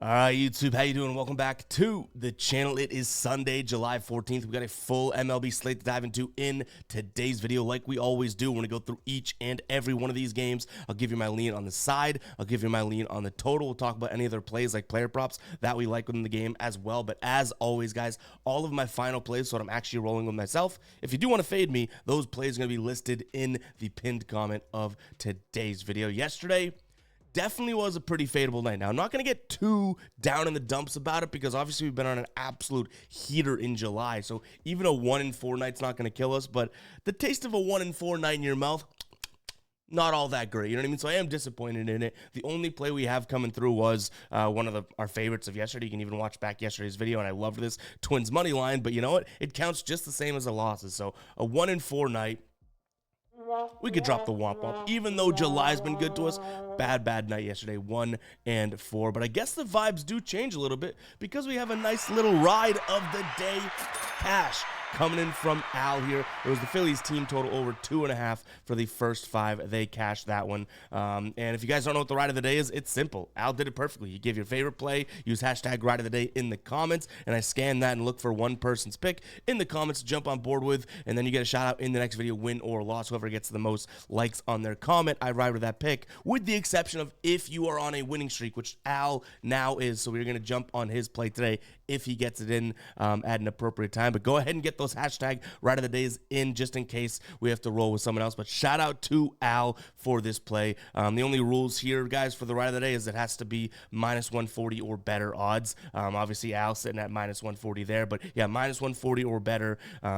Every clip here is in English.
All right, YouTube, how you doing? Welcome back to the channel. It is Sunday, July 14th. We got a full MLB slate to dive into in today's video. Like we always do, we're going to go through each and every one of these games. I'll give you my lean on the side. I'll give you my lean on the total. We'll talk about any other plays like player props that we like within the game as well. But as always, guys, all of my final plays, so I'm actually rolling with myself. If you do want to fade me, those plays are going to be listed in the pinned comment of today's video. Yesterday, definitely was a pretty fadeable night. Now, I'm not going to get too down in the dumps about it because obviously we've been on an absolute heater in July. So even a 1-4 night's not going to kill us, but the taste of a 1-4 night in your mouth, not all that great. You know what I mean? So I am disappointed in it. The only play we have coming through was one of our favorites of yesterday. You can even watch back yesterday's video, and I loved this Twins money line, but you know what? It counts just the same as the losses. So a 1-4 night, we could drop the womp. Even though July's been good to us, bad night yesterday, 1-4. But I guess the vibes do change a little bit because we have a nice little ride of the day cash coming in from Al here. It was the Phillies team total over 2.5 for the first 5. They cashed that one. And if you guys don't know what the ride of the day is, it's simple. Al did it perfectly. You give your favorite play, use hashtag ride of the day in the comments, and I scan that and look for one person's pick in the comments to jump on board with, and then you get a shout out in the next video, win or loss. Whoever gets the most likes on their comment, I ride with that pick, with the exception of if you are on a winning streak, which Al now is. So we're going to jump on his play today if he gets it in at an appropriate time. But go ahead and get those hashtag ride of the days in just in case we have to roll with someone else. But shout out to Al for this play. The only rules here, guys, for the ride of the day is it has to be -140 or better odds. Obviously, Al sitting at -140 there. But yeah, -140 or better,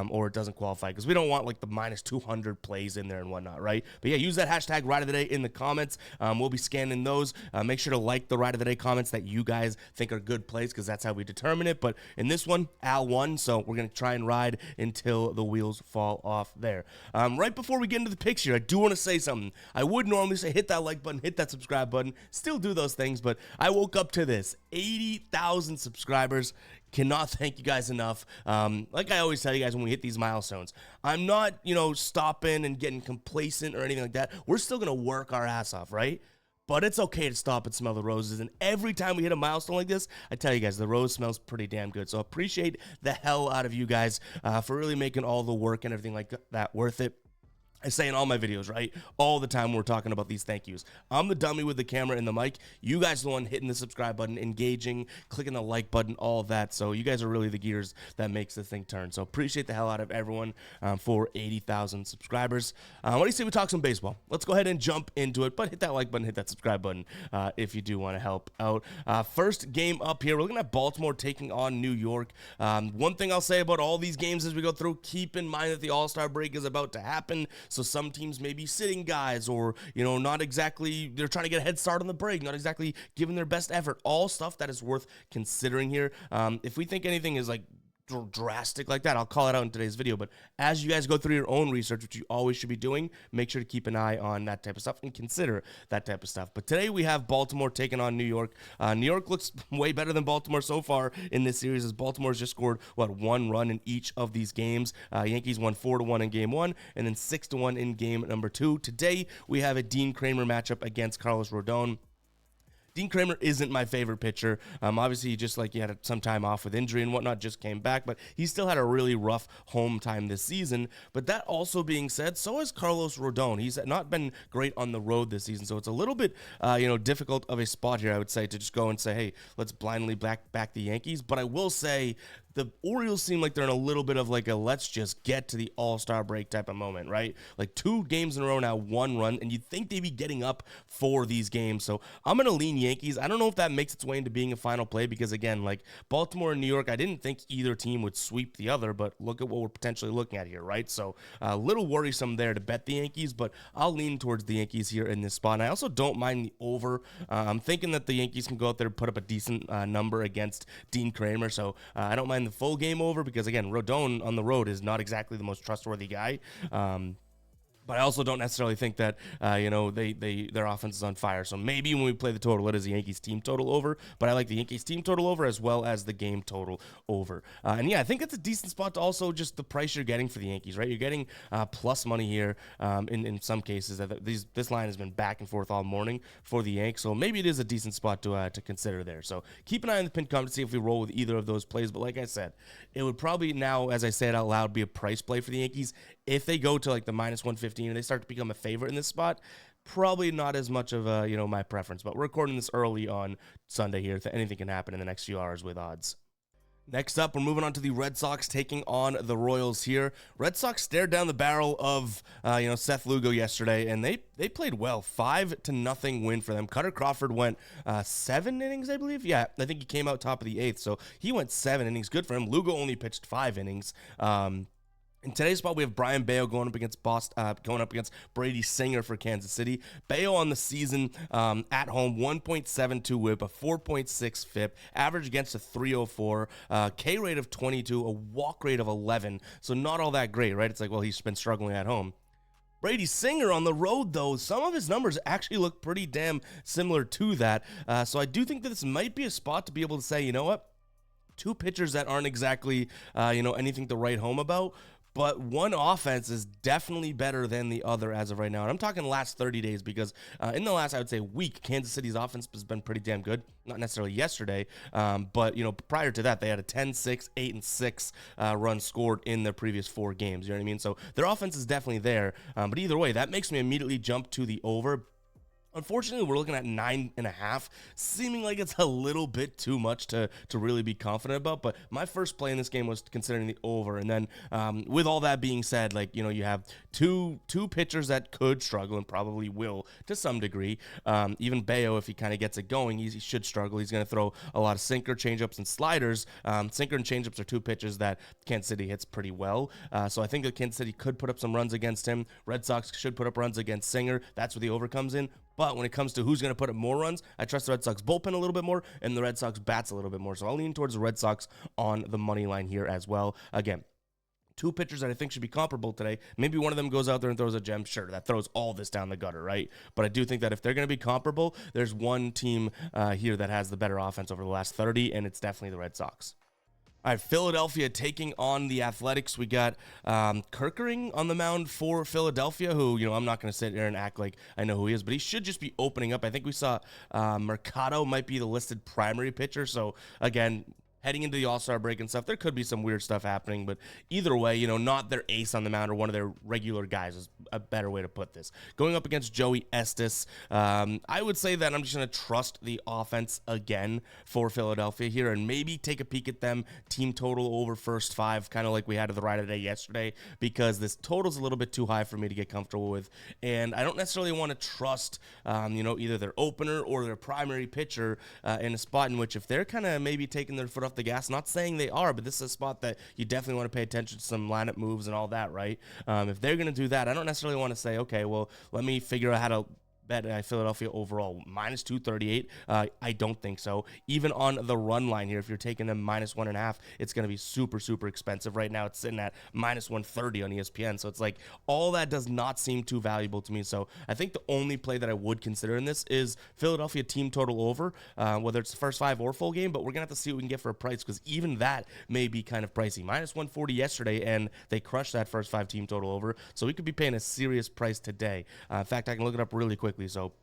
or it doesn't qualify because we don't want like the -200 plays in there and whatnot, right? But yeah, use that hashtag ride of the day in the comments. We'll be scanning those. Make sure to like the ride of the day comments that you guys think are good plays because that's how we determine it. But in this one, Al won, so we're going to try and ride until the wheels fall off there. Right before we get into the picks here, I do want to say something. I would normally say hit that like button, hit that subscribe button, still do those things, but I woke up to this. 80,000 subscribers. Cannot thank you guys enough. Like I always tell you guys when we hit these milestones, I'm not, stopping and getting complacent or anything like that. We're still going to work our ass off, right? But it's okay to stop and smell the roses. And every time we hit a milestone like this, I tell you guys, the rose smells pretty damn good. So appreciate the hell out of you guys for really making all the work and everything like that worth it. I say in all my videos, right? All the time we're talking about these thank yous. I'm the dummy with the camera and the mic. You guys are the one hitting the subscribe button, engaging, clicking the like button, all of that. So you guys are really the gears that makes this thing turn. So appreciate the hell out of everyone for 80,000 subscribers. What do you say we talk some baseball? Let's go ahead and jump into it. But hit that like button, hit that subscribe button if you do want to help out. First game up here, we're looking at Baltimore taking on New York. One thing I'll say about all these games as we go through, keep in mind that the All-Star break is about to happen. So some teams may be sitting guys or, not exactly, they're trying to get a head start on the break, not exactly giving their best effort. All stuff that is worth considering here. If we think anything is like drastic like that, I'll call it out in today's video. But as you guys go through your own research, which you always should be doing, make sure to keep an eye on that type of stuff and consider that type of stuff. But today we have Baltimore taking on New York. New York looks way better than Baltimore so far in this series, as Baltimore's just scored, 1 run in each of these games. Yankees won 4-1 in game 1 and then 6-1 in game number 2. Today we have a Dean Kramer matchup against Carlos Rodon. Dean Kramer isn't my favorite pitcher. Obviously, he had some time off with injury and whatnot, just came back, but he still had a really rough home time this season. But that also being said, so has Carlos Rodon. He's not been great on the road this season, so it's a little bit, difficult of a spot here, I would say, to just go and say, hey, let's blindly back the Yankees. But I will say, the Orioles seem like they're in a little bit of like a let's just get to the All-Star break type of moment, right? Like 2 games in a row now, 1 run, and you'd think they'd be getting up for these games. So I'm going to lean Yankees. I don't know if that makes its way into being a final play because, again, like Baltimore and New York, I didn't think either team would sweep the other, but look at what we're potentially looking at here, right? So a little worrisome there to bet the Yankees, but I'll lean towards the Yankees here in this spot. And I also don't mind the over. I'm thinking that the Yankees can go out there and put up a decent number against Dean Kramer, so I don't mind the full game over because, again, Rodon on the road is not exactly the most trustworthy guy. But I also don't necessarily think that their offense is on fire. So maybe when we play the total, it is the Yankees team total over. But I like the Yankees team total over as well as the game total over. And yeah, I think it's a decent spot to also just the price you're getting for the Yankees, right? You're getting plus money here in some cases. This line has been back and forth all morning for the Yanks. So maybe it is a decent spot to consider there. So keep an eye on the pinned comment to see if we roll with either of those plays. But like I said, it would probably now, as I say it out loud, be a price play for the Yankees. If they go to like the minus 115 and they start to become a favorite in this spot, probably not as much of my preference. But we're recording this early on Sunday here. Anything can happen in the next few hours with odds. Next up, we're moving on to the Red Sox taking on the Royals here. Red Sox stared down the barrel of Seth Lugo yesterday, and they played well. 5-0 win for them. Cutter Crawford went 7 innings, I believe. Yeah, I think he came out top of the 8th, so he went 7 innings. Good for him. Lugo only pitched 5 innings. In today's spot, we have Brian Bayo going up against Brady Singer for Kansas City. Bayo on the season at home, 1.72 whip, a 4.6 FIP, average against a 304, K rate of 22, a walk rate of 11. So not all that great, right? It's like, well, he's been struggling at home. Brady Singer on the road, though, some of his numbers actually look pretty damn similar to that. So I do think that this might be a spot to be able to say, you know what? Two pitchers that aren't exactly, anything to write home about. But one offense is definitely better than the other as of right now. And I'm talking the last 30 days because in the last, I would say, week, Kansas City's offense has been pretty damn good. Not necessarily yesterday, but, prior to that, they had a 10-6, 8-6 run scored in their previous 4 games. You know what I mean? So their offense is definitely there. But either way, that makes me immediately jump to the over. Unfortunately, we're looking at 9.5, seeming like it's a little bit too much to really be confident about. But my first play in this game was considering the over. And then with all that being said, you have two pitchers that could struggle and probably will to some degree. Even Bayo, if he kind of gets it going, he should struggle. He's going to throw a lot of sinker, changeups, and sliders. Sinker and changeups are 2 pitches that Kansas City hits pretty well. So I think that Kansas City could put up some runs against him. Red Sox should put up runs against Singer. That's where the over comes in. But when it comes to who's going to put up more runs, I trust the Red Sox bullpen a little bit more and the Red Sox bats a little bit more. So I'll lean towards the Red Sox on the money line here as well. Again, 2 pitchers that I think should be comparable today. Maybe one of them goes out there and throws a gem. Sure, that throws all this down the gutter, right? But I do think that if they're going to be comparable, there's one team here that has the better offense over the last 30, and it's definitely the Red Sox. All right, Philadelphia taking on the Athletics. We got Kerkering on the mound for Philadelphia, who, I'm not going to sit here and act like I know who he is, but he should just be opening up. I think we saw Mercado might be the listed primary pitcher. So, again, heading into the All-Star break and stuff, there could be some weird stuff happening, but either way, not their ace on the mound or one of their regular guys is a better way to put this. Going up against Joey Estes, I would say that I'm just going to trust the offense again for Philadelphia here and maybe take a peek at them team total over first 5, kind of like we had at the Ride of the Day yesterday, because this total's a little bit too high for me to get comfortable with, and I don't necessarily want to trust, either their opener or their primary pitcher in a spot in which if they're kind of maybe taking their foot off the gas. Not saying they are, but this is a spot that you definitely want to pay attention to some lineup moves and all that, right? If they're going to do that, I don't necessarily want to say, okay, well, let me figure out how to bet Philadelphia overall. Minus 238, I don't think so. Even on the run line here, if you're taking them minus 1.5, it's going to be super, super expensive. Right now, it's sitting at minus 130 on ESPN. So it's like all that does not seem too valuable to me. So I think the only play that I would consider in this is Philadelphia team total over, whether it's the first 5 or full game, but we're going to have to see what we can get for a price because even that may be kind of pricey. Minus 140 yesterday, and they crushed that first 5 team total over. So we could be paying a serious price today. In fact, I can look it up really quickly. So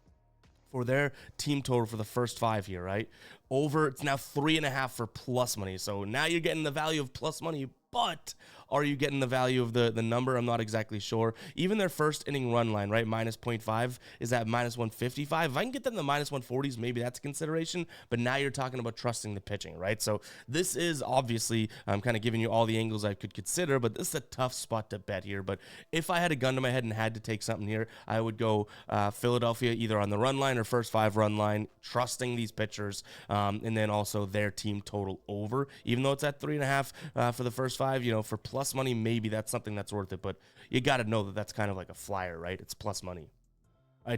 for their team total for the first 5 here, right? Over, it's now 3.5 for plus money. So now you're getting the value of plus money, but are you getting the value of the number? I'm not exactly sure. Even their first inning run line, right, minus 0.5 is at minus 155. If I can get them to minus 140s, maybe that's a consideration. But now you're talking about trusting the pitching, right? So this is obviously, I'm kind of giving you all the angles I could consider, but this is a tough spot to bet here. But if I had a gun to my head and had to take something here, I would go Philadelphia either on the run line or first 5 run line, trusting these pitchers, and then also their team total over. Even though it's at 3.5 for the first 5, for plus money, maybe that's something that's worth it, but you got to know that that's kind of like a flyer, right? It's plus money.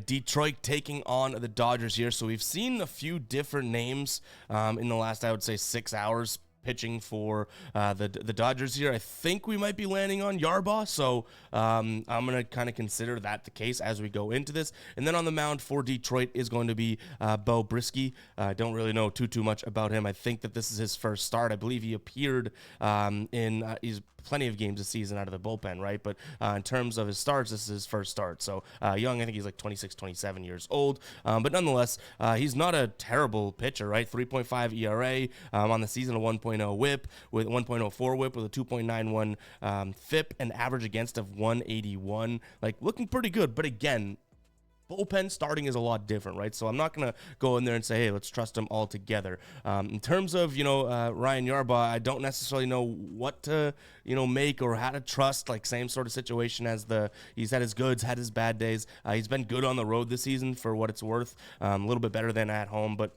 Detroit taking on the Dodgers here. So we've seen a few different names in the last, I would say, 6 hours. pitching for the Dodgers here. I think we might be landing on Yarbough, so I'm going to kind of consider that the case as we go into this. And then on the mound for Detroit is going to be Bo Brisky. I don't really know too much about him. I think that this is his first start. I believe he appeared he's plenty of games this season out of the bullpen, right? But in terms of his starts, this is his first start. So young, I think he's like 26, 27 years old. But nonetheless, he's not a terrible pitcher, right? 3.5 ERA on the season, a 1.0 whip with 1.04 whip with a 2.91 FIP, an average against of 181. Like looking pretty good. But again, bullpen starting is a lot different, right? So I'm not going to go in there and say, hey, let's trust him all together. In terms of, Ryan Yarbough, I don't necessarily know what to, make or how to trust, like same sort of situation as he's had his goods, had his bad days. He's been good on the road this season for what it's worth, a little bit better than at home, but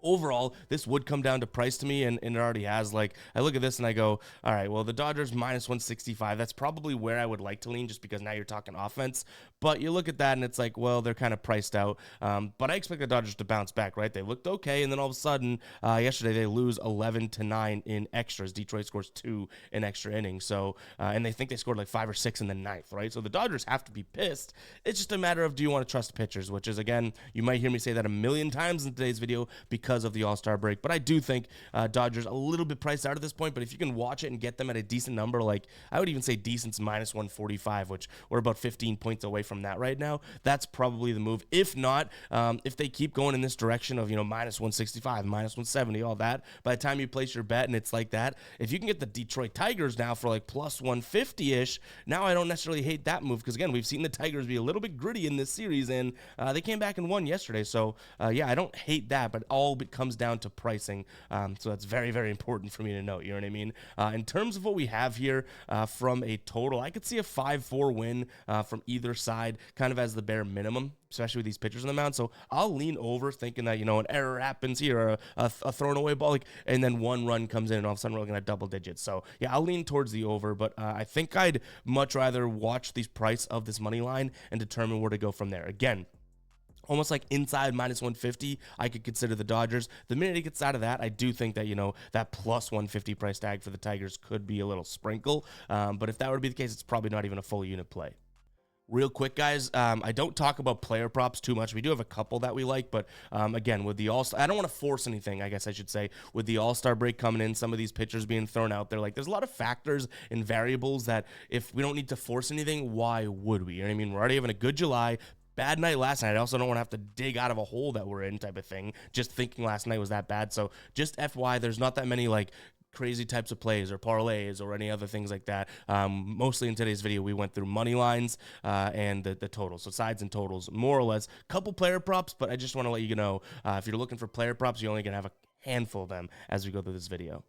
overall, this would come down to price to me, and it already has. Like, I look at this and I go, all right, well, the Dodgers minus 165, that's probably where I would like to lean just because now you're talking offense. But you look at that and it's like, well, they're kind of priced out. But I expect the Dodgers to bounce back, right? They looked okay, and then all of a sudden, yesterday they lose 11-9 in extras. Detroit scores 2 in extra innings. So, and they think they scored like 5 or 6 in the ninth, right? So the Dodgers have to be pissed. It's just a matter of, do you want to trust pitchers? Which is, again, you might hear me say that a million times in today's video because of the All-Star break. But I do think Dodgers a little bit priced out at this point. But if you can watch it and get them at a decent number, like I would even say decent's minus 145, which we're about 15 points away from that right now. That's probably the move. If not, if they keep going in this direction of, minus 165, minus 170, all that, by the time you place your bet and it's like that, if you can get the Detroit Tigers now for like plus 150-ish, now I don't necessarily hate that move because, again, we've seen the Tigers be a little bit gritty in this series, and they came back and won yesterday. So, yeah, I don't hate that, but all it comes down to pricing. So that's very, very important for me to note. You know what I mean? In terms of what we have here from a total, I could see a 5-4 win from either side, kind of as the bare minimum, especially with these pitchers on the mound. So I'll lean over thinking that, an error happens here, or a thrown away ball, and then one run comes in and all of a sudden we're looking at double digits. So yeah, I'll lean towards the over, but I think I'd much rather watch the price of this money line and determine where to go from there. Again, almost like inside minus 150, I could consider the Dodgers. The minute it gets out of that, I do think that, that plus 150 price tag for the Tigers could be a little sprinkle. But if that were to be the case, it's probably not even a full unit play. Real quick, guys, I don't talk about player props too much. We do have a couple that we like, but again, with the All-Star, I don't want to force anything, I guess I should say. With the All-Star break coming in, some of these pitchers being thrown out there, like there's a lot of factors and variables that if we don't need to force anything, why would we? You know what I mean? We're already having a good July. Bad night last night. I also don't want to have to dig out of a hole that we're in type of thing, just thinking last night was that bad. So just FY, there's not that many like crazy types of plays or parlays or any other things like that. Mostly in today's video, we went through money lines and the totals, so sides and totals, more or less. Couple player props, but I just want to let you know, if you're looking for player props, you're only going to have a handful of them as we go through this video.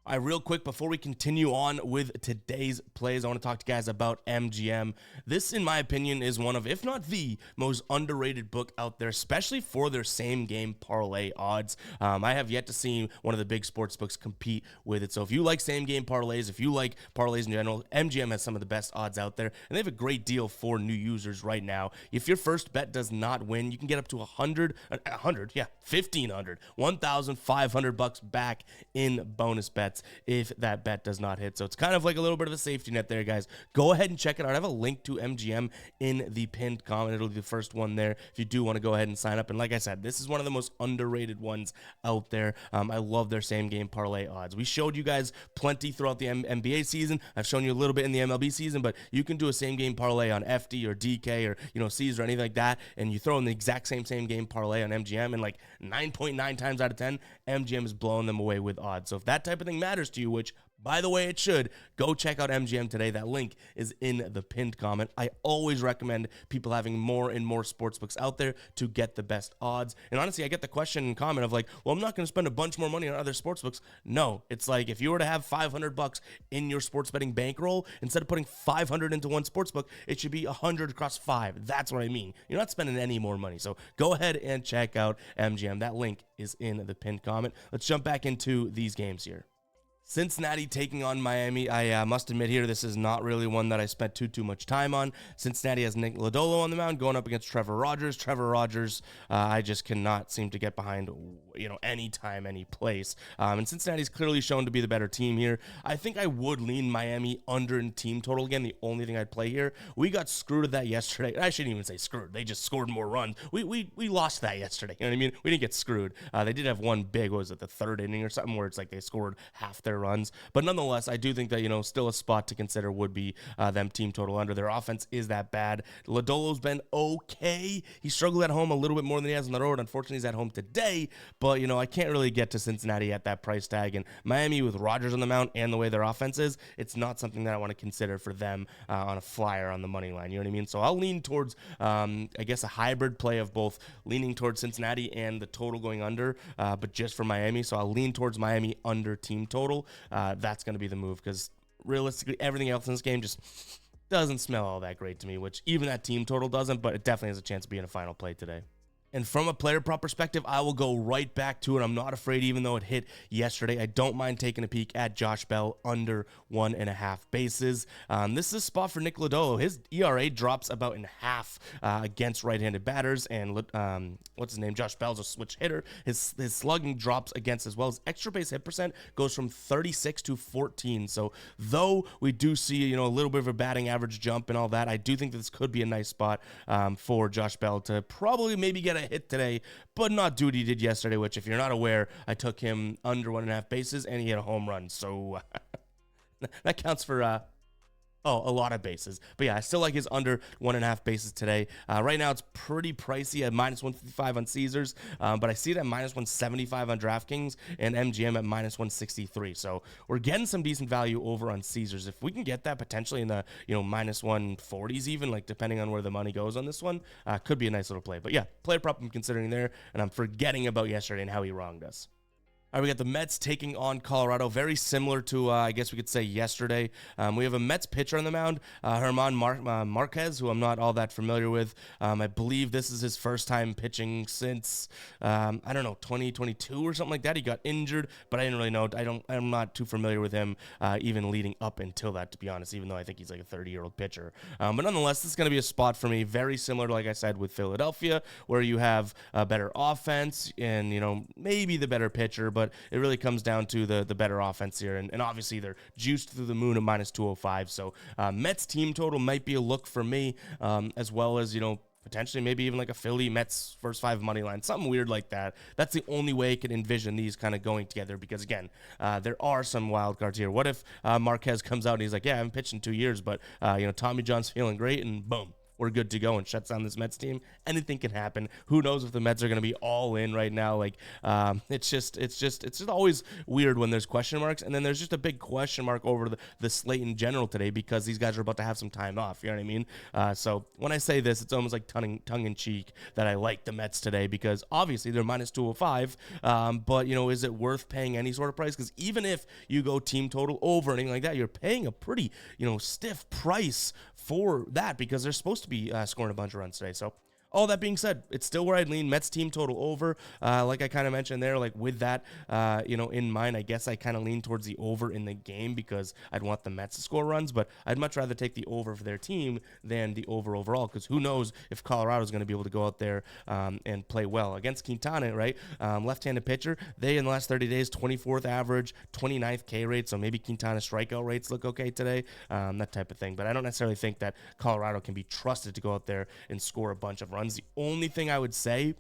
All right, real quick, before we continue on with today's plays, I want to talk to you guys about MGM. This, in my opinion, is one of, if not the most underrated book out there, especially for their same game parlay odds. I have yet to see one of the big sports books compete with it. So if you like same game parlays, if you like parlays in general, MGM has some of the best odds out there, and they have a great deal for new users right now. If your first bet does not win, you can get up to $1,500 back in bonus bets if that bet does not hit. So it's kind of like a little bit of a safety net there, guys. Go ahead and check it out. I have a link to MGM in the pinned comment. It'll be the first one there if you do want to go ahead and sign up. And like I said, this is one of the most underrated ones out there. I love their same game parlay odds. We showed you guys plenty throughout the NBA season. I've shown you a little bit in the MLB season, but you can do a same game parlay on FD or DK or C's or anything like that, and you throw in the exact same game parlay on MGM, and like 9.9 times out of 10, MGM is blowing them away with odds. So if that type of thing matters to you, which by the way, it should, go check out MGM today. That link is in the pinned comment. I always recommend people having more and more sportsbooks out there to get the best odds. And honestly, I get the question and comment of like, well, I'm not going to spend a bunch more money on other sportsbooks. No, it's like if you were to have $500 in your sports betting bankroll, instead of putting 500 into one sportsbook, it should be 100 across 5. That's what I mean. You're not spending any more money. So go ahead and check out MGM. That link is in the pinned comment. Let's jump back into these games here. Cincinnati taking on Miami. I must admit here, this is not really one that I spent too much time on. Cincinnati has Nick Lodolo on the mound going up against Trevor Rogers. Trevor Rogers, I just cannot seem to get behind, any time, any place. And Cincinnati's clearly shown to be the better team here. I think I would lean Miami under in team total again. The only thing I'd play here, we got screwed at that yesterday. I shouldn't even say screwed. They just scored more runs. We lost that yesterday. You know what I mean? We didn't get screwed. They did have one big, what was it, the third inning or something, where it's like they scored half their runs. But nonetheless, I do think that, still a spot to consider would be them team total under. Their offense is that bad. Lodolo's been okay. He struggled at home a little bit more than he has on the road. Unfortunately, he's at home today. But, I can't really get to Cincinnati at that price tag. And Miami with Rogers on the mound and the way their offense is, it's not something that I want to consider for them on a flyer on the money line. You know what I mean? So I'll lean towards, I guess, a hybrid play of both leaning towards Cincinnati and the total going under, but just for Miami. So I'll lean towards Miami under team total. That's going to be the move because realistically, everything else in this game just doesn't smell all that great to me, which even that team total doesn't, but it definitely has a chance of being a final play today. And from a player prop perspective, I will go right back to it. I'm not afraid, even though it hit yesterday. I don't mind taking a peek at Josh Bell under 1.5 bases. This is a spot for Nick Lodolo. His ERA drops about in half against right-handed batters. And what's his name? Josh Bell's a switch hitter. His slugging drops against as well. His extra base hit percent goes from 36 to 14. So though we do see a little bit of a batting average jump and all that, I do think this could be a nice spot for Josh Bell to probably maybe get a hit today, but not do what he did yesterday, which if you're not aware, I took him under 1.5 bases and he had a home run. So that counts for a lot of bases. But yeah, I still like his under 1.5 bases today. Right now, it's pretty pricey at minus 155 on Caesars, but I see it at minus 175 on DraftKings and MGM at minus 163. So we're getting some decent value over on Caesars. If we can get that potentially in the minus 140s even, like depending on where the money goes on this one, could be a nice little play. But yeah, player prop I'm considering there, and I'm forgetting about yesterday and how he wronged us. All right, we got the Mets taking on Colorado. Very similar to, I guess we could say, yesterday. We have a Mets pitcher on the mound, German Marquez, who I'm not all that familiar with. I believe this is his first time pitching since, 2022 or something like that. He got injured, but I didn't really know. I'm not too familiar with him even leading up until that, to be honest, even though I think he's like a 30-year-old pitcher. But nonetheless, this is going to be a spot for me, very similar to, like I said, with Philadelphia, where you have a better offense and, maybe the better pitcher, but it really comes down to the better offense here. And obviously, they're juiced through the moon at minus 205. So Mets team total might be a look for me, as well as, potentially maybe even like a Philly Mets first five money line, something weird like that. That's the only way I can envision these kind of going together because, again, there are some wild cards here. What if Marquez comes out and he's like, yeah, I haven't pitched in 2 years, but, Tommy John's feeling great, and boom, we're good to go, and shuts down this Mets team. Anything can happen. Who knows if the Mets are going to be all in right now? Like, it's just always weird when there's question marks, and then there's just a big question mark over the slate in general today because these guys are about to have some time off. You know what I mean? So when I say this, it's almost like tongue in cheek that I like the Mets today because obviously they're minus 205. But is it worth paying any sort of price? Because even if you go team total over anything like that, you're paying a pretty stiff price for that because they're supposed to be scoring a bunch of runs today. So all that being said, it's still where I'd lean. Mets team total over. Like I kind of mentioned there, like with that, in mind, I guess I kind of lean towards the over in the game because I'd want the Mets to score runs, but I'd much rather take the over for their team than the over overall because who knows if Colorado's going to be able to go out there and play well. Against Quintana, right? Left-handed pitcher, they in the last 30 days, 24th average, 29th K rate, so maybe Quintana's strikeout rates look okay today, that type of thing. But I don't necessarily think that Colorado can be trusted to go out there and score a bunch of runs. The only thing I would say,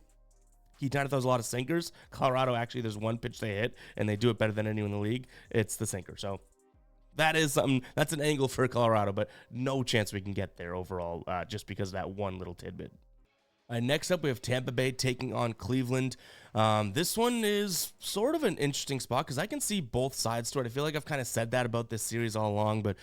Quintana throws a lot of sinkers. Colorado, actually, there's one pitch they hit, and they do it better than anyone in the league. It's the sinker. So that is something, that's an angle for Colorado, but no chance we can get there overall just because of that one little tidbit. Next up, we have Tampa Bay taking on Cleveland. This one is sort of an interesting spot because I can see both sides to it. I feel like I've kind of said that about this series all along, but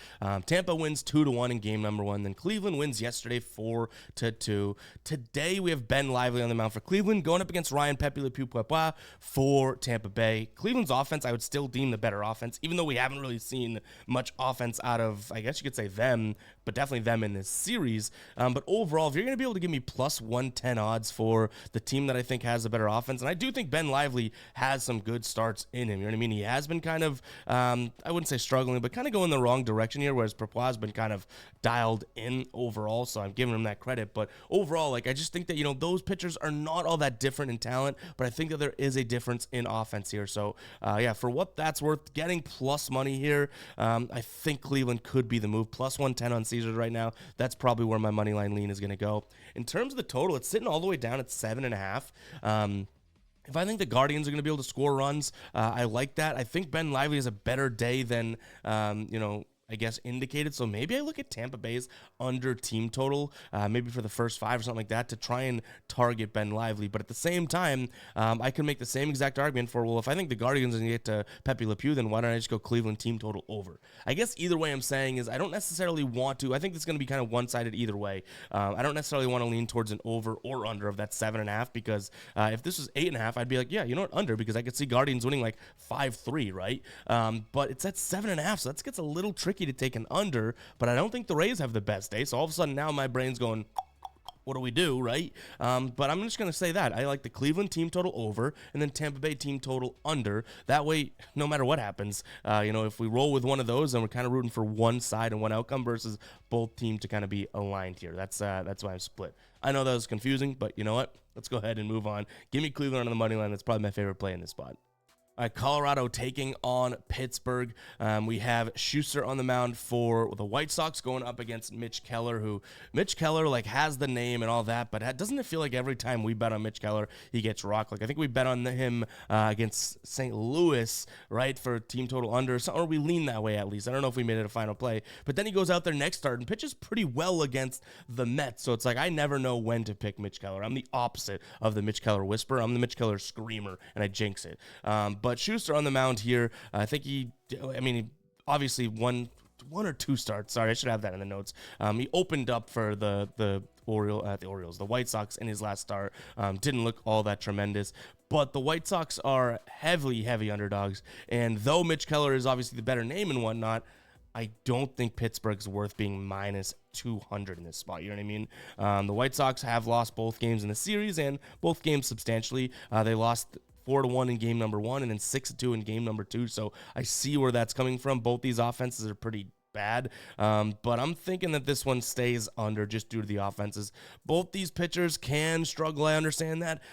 Tampa wins 2-1 in game number one. Then Cleveland wins yesterday 4-2. Today, we have Ben Lively on the mound for Cleveland going up against Ryan Pepe Le Pew Papa for Tampa Bay. Cleveland's offense, I would still deem the better offense, even though we haven't really seen much offense out of, I guess you could say them, but definitely them in this series. But overall, if you're going to be able to give me plus 110 odds for the team that I think has a better offense, and I do think Ben Lively has some good starts in him. You know what I mean? He has been kind of, I wouldn't say struggling, but kind of going the wrong direction here, whereas Perpois has been kind of dialed in overall, so I'm giving him that credit. But overall, like, I just think that, those pitchers are not all that different in talent, but I think that there is a difference in offense here. So, yeah, for what that's worth, getting plus money here, I think Cleveland could be the move. Plus 110 on Caesars right now. That's probably where my money line lean is going to go. In terms of the total, it's sitting all the way down at 7.5. If I think the Guardians are going to be able to score runs, I like that. I think Ben Lively has a better day than, I guess, indicated. So maybe I look at Tampa Bay's under team total, maybe for the first 5 or something like that, to try and target Ben Lively. But at the same time, I can make the same exact argument for, well, if I think the Guardians are going to get to Pepe Le Pew, then why don't I just go Cleveland team total over? I guess either way I'm saying is I don't necessarily want to. I think it's going to be kind of one-sided either way. I don't necessarily want to lean towards an over or under of that 7.5, because if this was 8.5, I'd be like, yeah, you know what, under, because I could see Guardians winning like 5-3, right? But it's at 7.5, so that gets a little tricky to take an under, but I don't think the Rays have the best day, so all of a sudden now my brain's going, what do we do, right? But I'm just going to say that I like the Cleveland team total over and then Tampa Bay team total under. That way, no matter what happens, if we roll with one of those, then we're kind of rooting for one side and one outcome versus both teams to kind of be aligned here. That's why I'm split. I know that was confusing, but you know what? Let's go ahead and move on. Give me Cleveland on the money line. That's probably my favorite play in this spot. All right, Colorado taking on Pittsburgh. We have Schuster on the mound for the White Sox going up against Mitch Keller, who Mitch Keller has the name and all that, but doesn't it feel like every time we bet on Mitch Keller, he gets rocked? Like, I think we bet on him against St. Louis, right, for team total under, or we lean that way at least. I don't know if we made it a final play, but then he goes out there next start and pitches pretty well against the Mets. So it's like I never know when to pick Mitch Keller. I'm the opposite of the Mitch Keller whisperer. I'm the Mitch Keller screamer, and I jinx it. But Schuster on the mound here, I think he obviously one or two starts. Sorry, I should have that in the notes. He opened up for the White Sox in his last start. Didn't look all that tremendous. But the White Sox are heavy underdogs. And though Mitch Keller is obviously the better name and whatnot, I don't think Pittsburgh's worth being minus 200 in this spot. You know what I mean? The White Sox have lost both games in the series and both games substantially. They lost 4-1 in game number 1 and then 6-2 in game number 2. So I see where that's coming from. Both these offenses are pretty bad, but I'm thinking that this one stays under just due to the offenses. Both these pitchers can struggle. I understand that.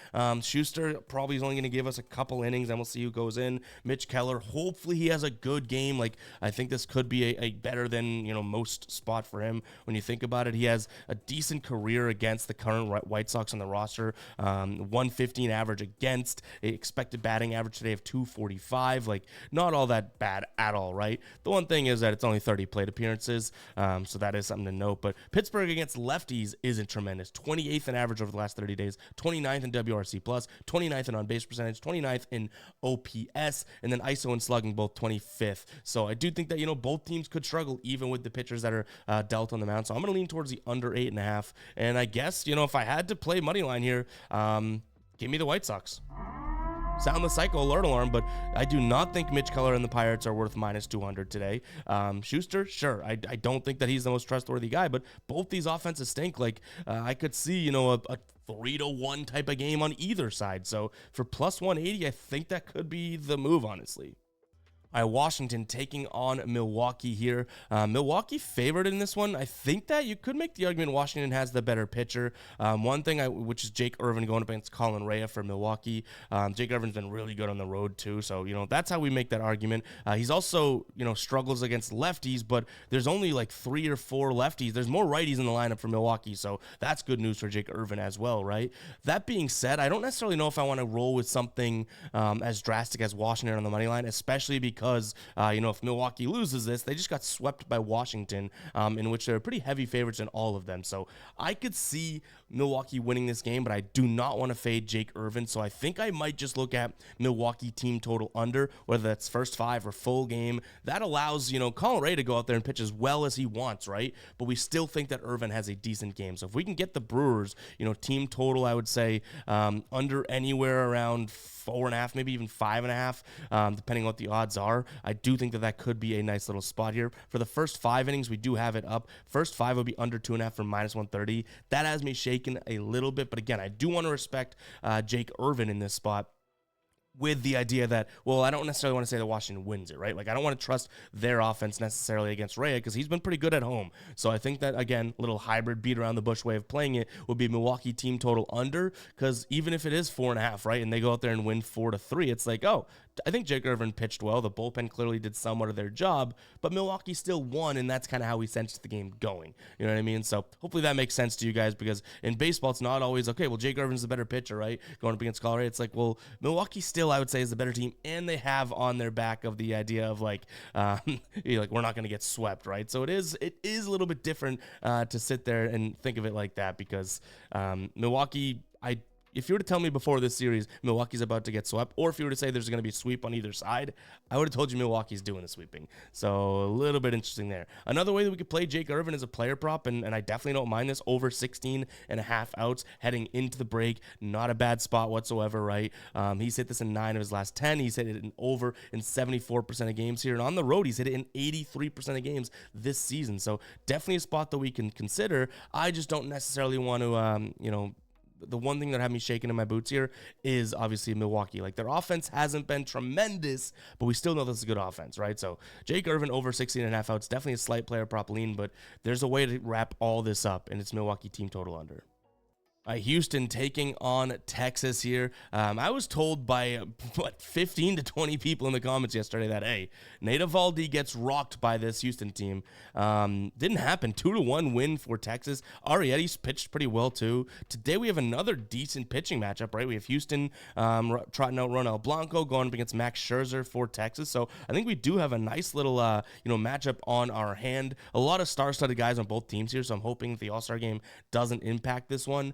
Schuster probably is only going to give us a couple innings, and we'll see who goes in. Mitch Keller, hopefully he has a good game. Like, I think this could be a better than most spot for him. When you think about it, he has a decent career against the current White Sox on the roster. 115 average against, expected batting average today of 245. Like, not all that bad at all, right? The one thing is that it's only 30 plate appearances, so that is something to note. But Pittsburgh against lefties isn't tremendous. 28th in average over the last 30 days, 29th in WRC+, 29th in on-base percentage, 29th in OPS, and then ISO and slugging both 25th. So I do think that, both teams could struggle even with the pitchers that are dealt on the mound. So I'm going to lean towards the under 8.5. And I guess, if I had to play money line here, give me the White Sox. Sound the psycho alert alarm, but I do not think Mitch Keller and the Pirates are worth minus 200 today. Schuster, sure. I don't think that he's the most trustworthy guy, but both these offenses stink. Like, I could see, a 3-1 type of game on either side. So for plus 180, I think that could be the move, honestly. Washington taking on Milwaukee here. Milwaukee favored in this one. I think that you could make the argument Washington has the better pitcher. One thing, which is Jake Irvin going up against Colin Rea for Milwaukee. Jake Irvin's been really good on the road too, so that's how we make that argument. He's also struggles against lefties, but there's only like 3 or 4 lefties. There's more righties in the lineup for Milwaukee, so that's good news for Jake Irvin as well, right? That being said, I don't necessarily know if I want to roll with something as drastic as Washington on the money line, especially because if Milwaukee loses this, they just got swept by Washington, in which they're pretty heavy favorites in all of them. So I could see Milwaukee winning this game, but I do not want to fade Jake Irvin. So I think I might just look at Milwaukee team total under, whether that's first 5 or full game. That allows, Colin Rea to go out there and pitch as well as he wants, right? But we still think that Irvin has a decent game. So if we can get the Brewers, team total, I would say under anywhere around 4.5, maybe even 5.5, depending on what the odds are. I do think that could be a nice little spot here. For the first 5 innings, we do have it up. First 5 would be under 2.5 for minus 130. That has me shaken a little bit, but again, I do want to respect Jake Irvin in this spot. with the idea that, well, I don't necessarily want to say that Washington wins it, right? Like, I don't want to trust their offense necessarily against Rea because he's been pretty good at home. So I think that, again, little hybrid beat around the bush way of playing it would be Milwaukee team total under, because even if it is 4.5, right, and they go out there and win 4-3, it's like, oh, I think Jake Irvin pitched well. The bullpen clearly did somewhat of their job, but Milwaukee still won, and that's kind of how we sensed the game going. You know what I mean? So hopefully that makes sense to you guys, because in baseball, it's not always, okay, well, Jake Irvin's the better pitcher, right? Going up against Colorado, it's like, well, Milwaukee still, I would say, is the better team, and they have on their back of the idea of like, we're not going to get swept, right? So it is a little bit different to sit there and think of it like that, because Milwaukee, if you were to tell me before this series Milwaukee's about to get swept, or if you were to say there's going to be a sweep on either side, I would have told you Milwaukee's doing the sweeping. So a little bit interesting there. Another way that we could play Jake Irvin as a player prop, and I definitely don't mind this, over 16.5 outs heading into the break. Not a bad spot whatsoever, right? He's hit this in 9 of his last 10. He's hit it in over in 74% of games here. And on the road, he's hit it in 83% of games this season. So definitely a spot that we can consider. I just don't necessarily want to, the one thing that had me shaking in my boots here is obviously Milwaukee. Like, their offense hasn't been tremendous, but we still know this is a good offense, right? So Jake Irvin over 16.5 outs, definitely a slight player prop lean, but there's a way to wrap all this up, and it's Milwaukee team total under. Houston taking on Texas here. I was told by 15 to 20 people in the comments yesterday that, hey, Nate Eovaldi gets rocked by this Houston team. Didn't happen. 2-1 win for Texas. Arrieta's pitched pretty well too. Today we have another decent pitching matchup, right? We have Houston trotting out Ronel Blanco going up against Max Scherzer for Texas. So I think we do have a nice little matchup on our hand. A lot of star-studded guys on both teams here, so I'm hoping the All-Star game doesn't impact this one.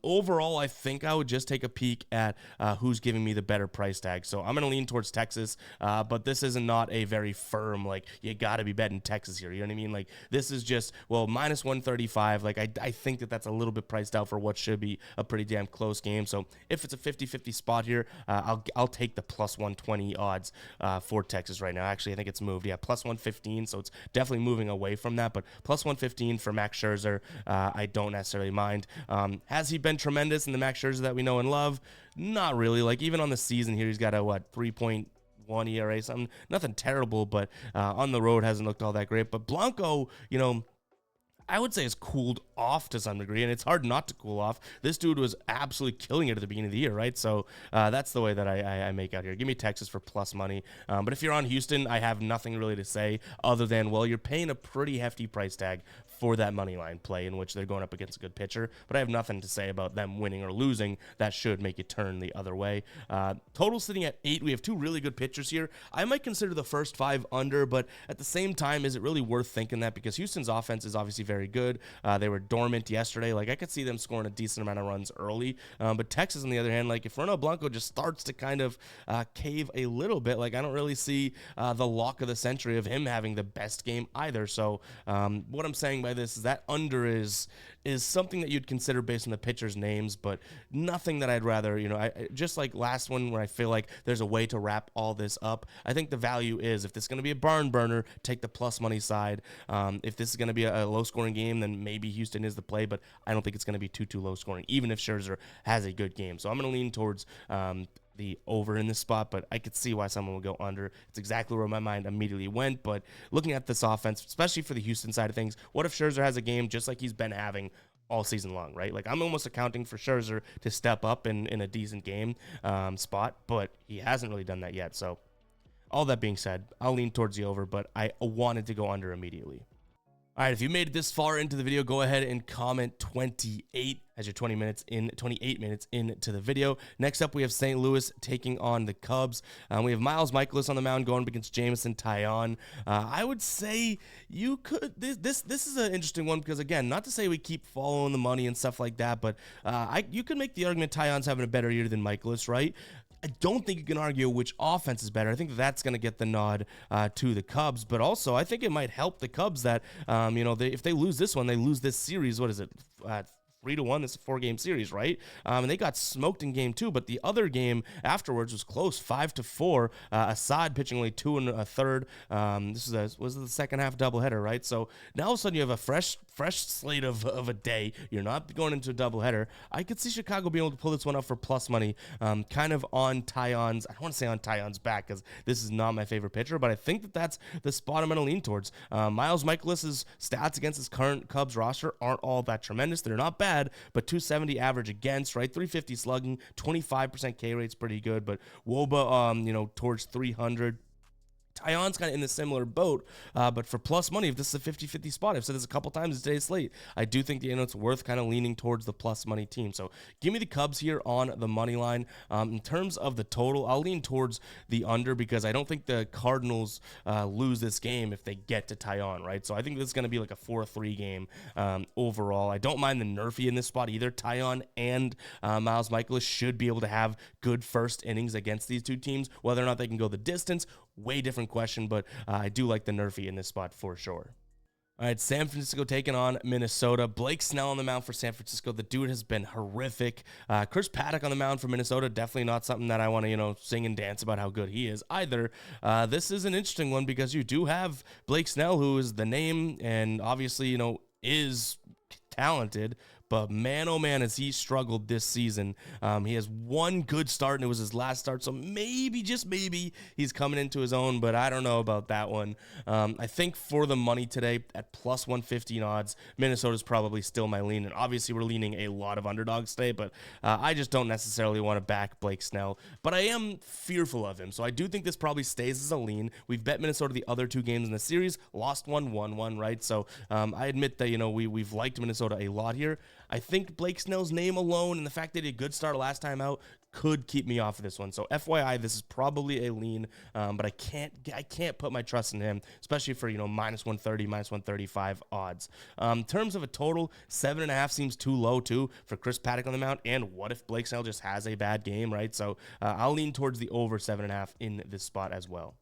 Overall, I think I would just take a peek at who's giving me the better price tag. So I'm going to lean towards Texas, but this is not a very firm, like, you got to be betting Texas here. You know what I mean? Like, this is just, well, minus 135. Like, I think that that's a little bit priced out for what should be a pretty damn close game. So if it's a 50-50 spot here, I'll take the plus 120 odds for Texas right now. Actually, I think it's moved. Yeah, plus 115, so it's definitely moving away from that, but plus 115 for Max Scherzer, I don't necessarily mind. Has he been tremendous in the Max Scherzer that we know and love? Not really. Like, even on the season here, he's got a 3.1 ERA, something, nothing terrible, but on the road hasn't looked all that great. But Blanco, I would say has cooled off to some degree, and it's hard not to cool off. This dude was absolutely killing it at the beginning of the year, right? So that's the way that I make out here. Give me Texas for plus money. But if you're on Houston, I have nothing really to say other than, well, you're paying a pretty hefty price tag for that money line play in which they're going up against a good pitcher. But I have nothing to say about them winning or losing. That should make you turn the other way. Total sitting at 8. We have 2 really good pitchers here. I might consider the first 5 under, but at the same time, is it really worth thinking that? Because Houston's offense is obviously very good. They were dormant yesterday. Like, I could see them scoring a decent amount of runs early. But Texas, on the other hand, like, if Ronel Blanco just starts to kind of cave a little bit, like, I don't really see the lock of the century of him having the best game either. So what I'm saying by this is that under is something that you'd consider based on the pitchers' names, but nothing that I'd rather, I just like last one where I feel like there's a way to wrap all this up. I think the value is, if this is going to be a barn burner, take the plus money side. If this is going to be a low-scoring game, then maybe Houston is the play, but I don't think it's going to be too low scoring, even if Scherzer has a good game. So I'm going to lean towards the over in this spot, but I could see why someone would go under. It's exactly where my mind immediately went. But looking at this offense, especially for the Houston side of things, what if Scherzer has a game just like he's been having all season long, right? Like, I'm almost accounting for Scherzer to step up in a decent game spot, but he hasn't really done that yet. So all that being said, I'll lean towards the over, but I wanted to go under immediately. All right, if you made it this far into the video, go ahead and comment 28 as you're 28 minutes into the video. Next up, we have St. Louis taking on the Cubs. We have Miles Michaelis on the mound going up against Jameson Taillon. I would say you could, this is an interesting one because, again, not to say we keep following the money and stuff like that, but you could make the argument Taillon's having a better year than Michaelis, right? I don't think you can argue which offense is better. I think that's going to get the nod to the Cubs, but also I think it might help the Cubs that, if they lose this one, they lose this series. What is it? 3-1. This is a 4-game series, right? And they got smoked in game 2, but the other game afterwards was close, 5-4. Assad pitching only 2 1/3. Was the second half doubleheader, right? So now all of a sudden you have a fresh fresh slate of a day. You're not going into a doubleheader. I could see Chicago being able to pull this one up for plus money, kind of on Tayon's. I don't want to say on Tayon's back because this is not my favorite pitcher, but I think that that's the spot I'm going to lean towards. Miles Michaelis's stats against his current Cubs roster aren't all that tremendous. They're not bad, but 270 average against, right? 350 slugging, 25% K rate's pretty good, but WOBA, towards 300. Tayon's kind of in the similar boat, but for plus money, if this is a 50-50 spot, I've said this a couple times in today's slate, I do think it's worth kind of leaning towards the plus money team. So give me the Cubs here on the money line. In terms of the total, I'll lean towards the under because I don't think the Cardinals lose this game if they get to Tayon, right? So I think this is going to be like a 4-3 game overall. I don't mind the Nerfy in this spot either. Tayon and Miles Michaelis should be able to have good first innings against these two teams. Whether or not they can go the distance, way different question, but I do like the Nerfy in this spot for sure. All right, San Francisco taking on Minnesota. Blake Snell on the mound for San Francisco. The dude has been horrific. Chris Paddock on the mound for Minnesota. Definitely not something that I want to, sing and dance about how good he is either. This is an interesting one because you do have Blake Snell, who is the name and obviously, is talented. But man, oh man, has he struggled this season. He has one good start, and it was his last start. So maybe, just maybe, he's coming into his own, but I don't know about that one. I think for the money today, at plus 115 odds, Minnesota's probably still my lean. And obviously, we're leaning a lot of underdogs today, but I just don't necessarily want to back Blake Snell. But I am fearful of him. So I do think this probably stays as a lean. We've bet Minnesota the other two games in the series, lost one, won one, right? So I admit that, we've liked Minnesota a lot here. I think Blake Snell's name alone and the fact that he had a good start last time out could keep me off of this one. So FYI, this is probably a lean, but I can't put my trust in him, especially for, minus 130, minus 135 odds. In terms of a total, 7.5 seems too low too for Chris Paddock on the mound. And what if Blake Snell just has a bad game, right? So I'll lean towards the over 7.5 in this spot as well.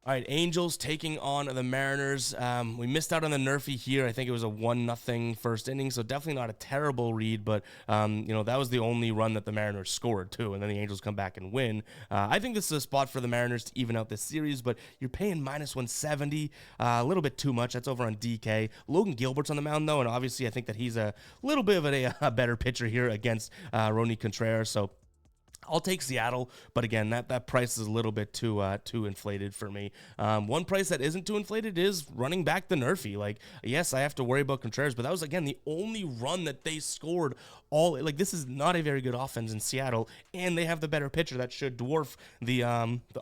All right, Angels taking on the Mariners. We missed out on the Nerfy here. I think it was a 1-0 first inning, so definitely not a terrible read, but, that was the only run that the Mariners scored, too, and then the Angels come back and win. I think this is a spot for the Mariners to even out this series, but you're paying minus 170, a little bit too much. That's over on DK. Logan Gilbert's on the mound, though, and obviously I think that he's a little bit of a better pitcher here against Ronny Contreras, so I'll take Seattle, but again, that price is a little bit too inflated for me. One price that isn't too inflated is running back the Nerfy. Like, yes, I have to worry about Contreras, but that was, again, the only run that they scored this is not a very good offense in Seattle, and they have the better pitcher that should dwarf the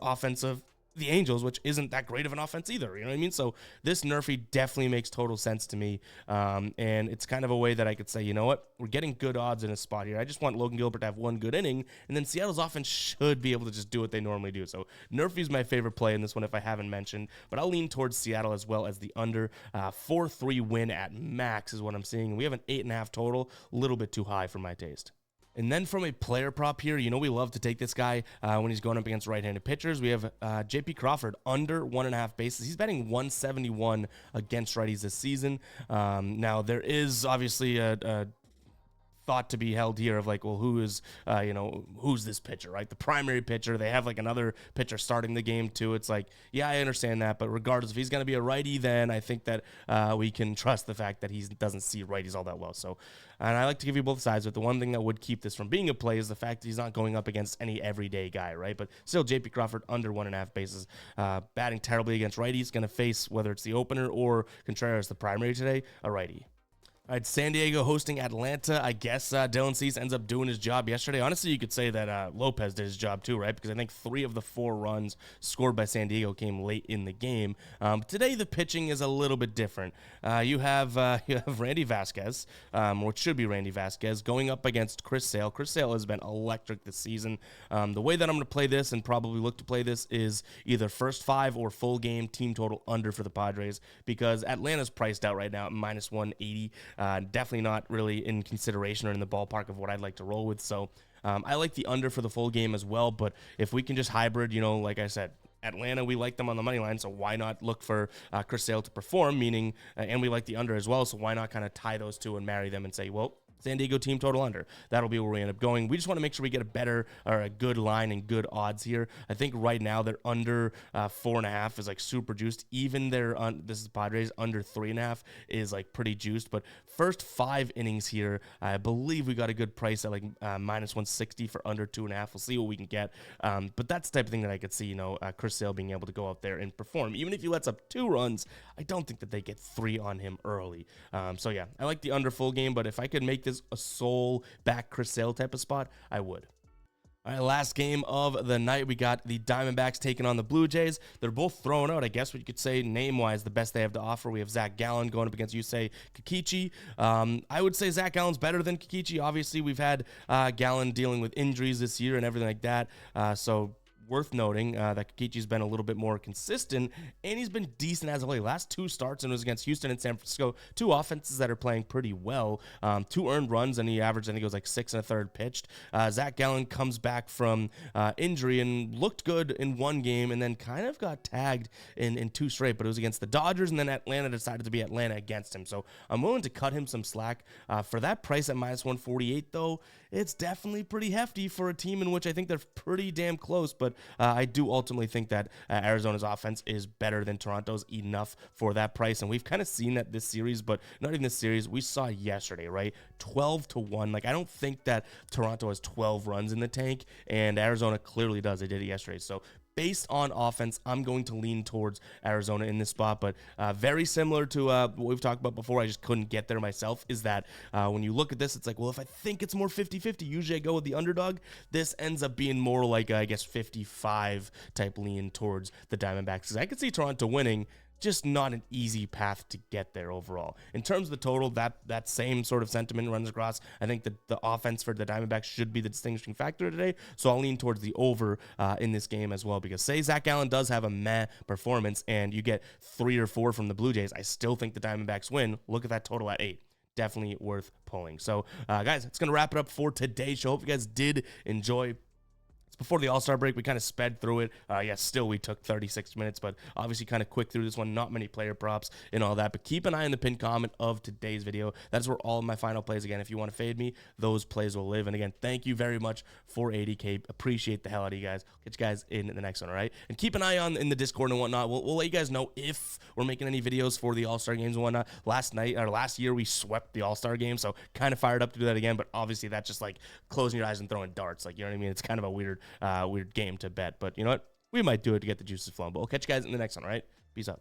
offense of the Angels, which isn't that great of an offense either, you know what I mean? So this Nerfy definitely makes total sense to me, and it's kind of a way that I could say, you know what, we're getting good odds in a spot here. I just want Logan Gilbert to have one good inning, and then Seattle's offense should be able to just do what they normally do. So Nerfy's my favorite play in this one if I haven't mentioned, but I'll lean towards Seattle as well as the under. 4-3 win at max is what I'm seeing. We have an 8.5 total, a little bit too high for my taste. And then from a player prop here, we love to take this guy when he's going up against right-handed pitchers. We have J.P. Crawford under 1.5 bases. He's batting 171 against righties this season. Now, there is obviously a thought to be held here of like, well, who's this pitcher, right? The primary pitcher. They have like another pitcher starting the game too. It's like, yeah, I understand that, but regardless, if he's going to be a righty, then I think that we can trust the fact that he doesn't see righties all that well. So, and I like to give you both sides, but the one thing that would keep this from being a play is the fact that he's not going up against any everyday guy, right? But still, J.P. Crawford under 1.5 bases, batting terribly against righties, going to face, whether it's the opener or Contreras, the primary today, a righty. All right, San Diego hosting Atlanta. I guess Dylan Cease ends up doing his job yesterday. Honestly, you could say that Lopez did his job too, right? Because I think 3 of the 4 runs scored by San Diego came late in the game. Today, the pitching is a little bit different. You have Randy Vasquez, which should be Randy Vasquez, going up against Chris Sale. Chris Sale has been electric this season. The way that I'm going to play this and probably look to play this is either first 5 or full game team total under for the Padres because Atlanta's priced out right now at minus 180. Definitely not really in consideration or in the ballpark of what I'd like to roll with. So I like the under for the full game as well. But if we can just hybrid, like I said, Atlanta, we like them on the money line, so why not look for Chris Sale to perform, meaning, and we like the under as well, so why not kind of tie those two and marry them and say, well, San Diego team total under. That'll be where we end up going. We just want to make sure we get a better or a good line and good odds here. I think right now they're under 4.5 is like super juiced. Even their this is Padres under 3.5 is like pretty juiced. But first 5 innings here, I believe we got a good price at like minus 160 for under 2.5. We'll see what we can get. But that's the type of thing that I could see, you know, Chris Sale being able to go out there and perform. Even if he lets up 2 runs, I don't think that they get 3 on him early. So yeah, I like the under full game, but if I could make this a sole back Chris Sale type of spot, I would. All right, last game of the night, we got the Diamondbacks taking on the Blue Jays. They're both throwing out, I guess what you could say, name-wise, the best they have to offer. We have Zach Gallen going up against Yusei Kikichi. I would say Zach Gallen's better than Kikichi. Obviously, we've had Gallen dealing with injuries this year and everything like that, so worth noting that Kikichi's been a little bit more consistent, and he's been decent as of late. Last 2 starts, and it was against Houston and San Francisco, 2 offenses that are playing pretty well. 2 earned runs, and he averaged, I think it was like 6 1/3 pitched. Zach Gallen comes back from injury and looked good in 1 game, and then kind of got tagged in 2 straight, but it was against the Dodgers, and then Atlanta decided to be Atlanta against him. So I'm willing to cut him some slack. For that price at minus 148, though, it's definitely pretty hefty for a team in which I think they're pretty damn close, but I do ultimately think that Arizona's offense is better than Toronto's enough for that price, and we've kind of seen that this series, but not even this series. We saw yesterday, right? 12-1. Like, I don't think that Toronto has 12 runs in the tank, and Arizona clearly does. They did it yesterday, so based on offense, I'm going to lean towards Arizona in this spot, but very similar to what we've talked about before, I just couldn't get there myself, is that when you look at this, it's like, well, if I think it's more 50-50, usually I go with the underdog. This ends up being more like, I guess, 55 type lean towards the Diamondbacks, because I could see Toronto winning, just not an easy path to get there overall. In terms of the total, that same sort of sentiment runs across. I think that the offense for the Diamondbacks should be the distinguishing factor today, so I'll lean towards the over in this game as well, because say Zach Gallen does have a meh performance and you get 3 or 4 from the Blue Jays, I still think the Diamondbacks win. Look at that total at 8. Definitely worth pulling. So, guys, it's going to wrap it up for today's show. Hope you guys did enjoy. Before the All-Star break, we kind of sped through it. Still we took 36 minutes, but obviously kind of quick through this one. Not many player props and all that, but keep an eye on the pinned comment of today's video. That's where all of my final plays, again, if you want to fade me, those plays will live. And again, thank you very much for 80K. Appreciate the hell out of you guys. Catch you guys in the next one, all right? And keep an eye on in the Discord and whatnot. We'll let you guys know if we're making any videos for the All-Star games and whatnot. Last year, we swept the All-Star game, so kind of fired up to do that again, but obviously that's just like closing your eyes and throwing darts. Like, you know what I mean? It's kind of a weird game to bet, but you know what? We might do it to get the juices flowing, but we'll catch you guys in the next one, all right? Peace out.